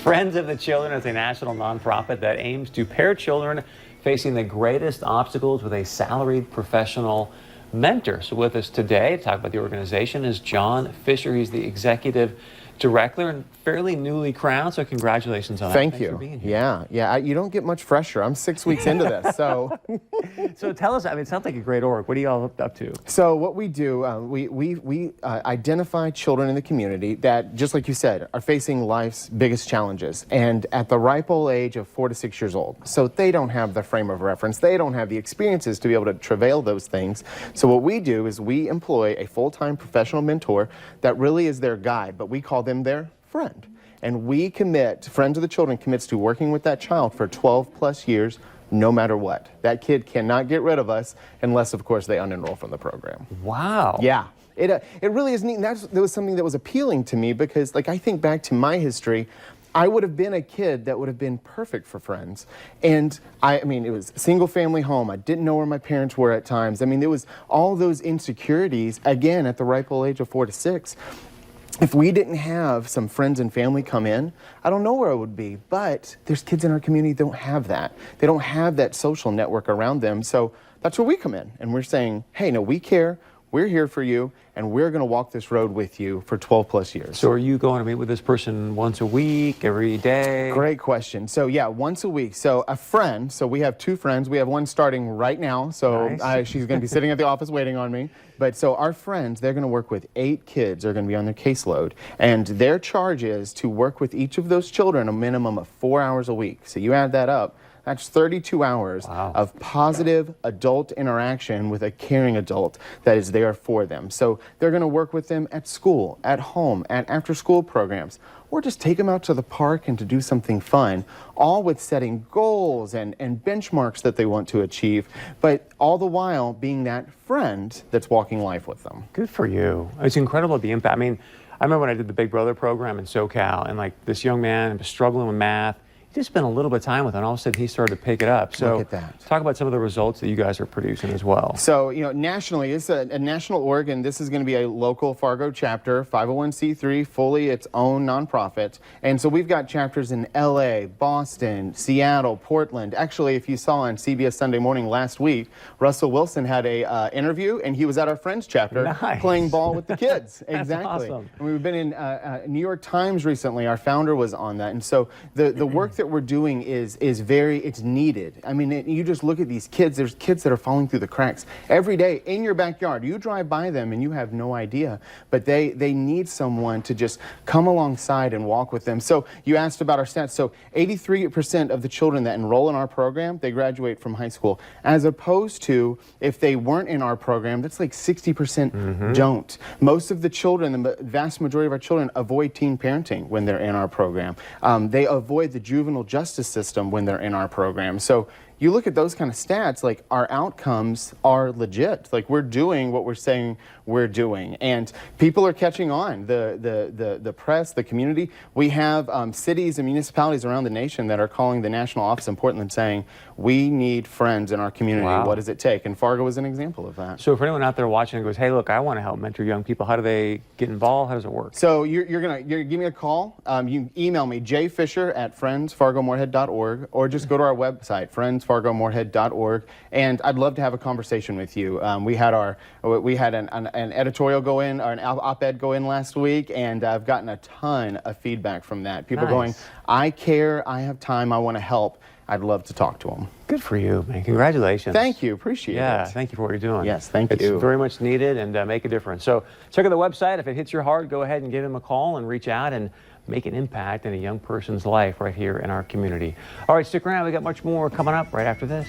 Friends of the Children is a national nonprofit that aims to pair children facing the greatest obstacles with a salaried professional mentor. So with us today to talk about the organization is John Fisher. He's the executive director and fairly newly crowned, so congratulations on that. Thank Thanks you. for being here. Yeah. You don't get much fresher. I'm 6 weeks into this, so. So tell us, I mean, it sounds like a great org. What are you all up to? So what we do, we identify children in the community that, just like you said, are facing life's biggest challenges and at the ripe old age of 4 to 6 years old. So they don't have the frame of reference. They don't have the experiences to be able to travail those things. So what we do is we employ a full-time professional mentor that really is their guide, but we call them their friend. And we commit, Friends of the Children commits to working with that child for 12 plus years, no matter what. That kid cannot get rid of us unless, of course, they unenroll from the program. Wow. Yeah. It really is neat. And that was something that was appealing to me because, like, I think back to my history, I would have been a kid that would have been perfect for Friends. And I mean, it was a single family home. I didn't know where my parents were at times. I mean, there was all those insecurities, again, at the ripe old age of 4 to 6. If we didn't have some friends and family come in, I don't know where I would be. But there's kids in our community that don't have that. They don't have that social network around them. So that's where we come in. And we're saying, hey, no, we care. We're here for you, and we're going to walk this road with you for 12 plus years. So are you going to meet with this person once a week, every day? Great question. So yeah, once a week. So a friend, so we have 2 friends. We have one starting right now. So Nice. She's going to be sitting at the office waiting on me. But so our friends, they're going to work with 8 kids. They're going to be on their caseload. And their charge is to work with each of those children a minimum of 4 hours a week. So you add that up. That's 32 hours of positive adult interaction with a caring adult that is there for them. So they're going to work with them at school, at home, at after-school programs, or just take them out to the park and to do something fun, all with setting goals and benchmarks that they want to achieve, but all the while being that friend that's walking life with them. Good for you. It's incredible the impact. I mean, I remember when I did the Big Brother program in SoCal, and like this young man was struggling with math. Just spent a little bit of time with it, and all of a sudden he started to pick it up. So look at that. Talk about some of the results that you guys are producing as well. So, you know, nationally, it's a national org, and this is going to be a local Fargo chapter, 501c3, fully its own nonprofit. And so we've got chapters in LA, Boston, Seattle, Portland. Actually, if you saw on CBS Sunday Morning last week, Russell Wilson had a interview, and he was at our Friends chapter playing ball with the kids. Exactly. Awesome. And we've been in New York Times recently. Our founder was on that. And so the work that we're doing is it's needed. I mean, you just look at these kids. There's kids that are falling through the cracks every day in your backyard. You drive by them and you have no idea, but they need someone to just come alongside and walk with them. So you asked about our stats. So 83% of the children that enroll in our program, they graduate from high school, as opposed to if they weren't in our program, that's like 60% don't. Most of the children, the vast majority of our children, avoid teen parenting when they're in our program. They avoid the juvenile justice system when they're in our program. So you look at those kind of stats, like our outcomes are legit. Like we're doing what we're saying we're doing, and people are catching on. The press, the community. We have cities and municipalities around the nation that are calling the national office in Portland saying, we need friends in our community. Wow. What does it take? And Fargo is an example of that. So for anyone out there watching and goes, hey, look, I want to help mentor young people, how do they get involved? How does it work? So you're gonna give me a call. You can email me, jfisher@friendsfargomorehead.org, or just go to our website, friendsfargomorehead.org, and I'd love to have a conversation with you. We had an editorial go in, or an op-ed go in last week, and I've gotten a ton of feedback from that. People going, I care, I have time, I want to help. I'd love to talk to them. Good for you, man. Congratulations. Thank you. Appreciate it. Yeah, thank you for what you're doing. Yes, thank you. you. It's very much needed and make a difference. So check out the website. If it hits your heart, go ahead and give them a call and reach out and make an impact in a young person's life right here in our community. All right, stick around. We got much more coming up right after this.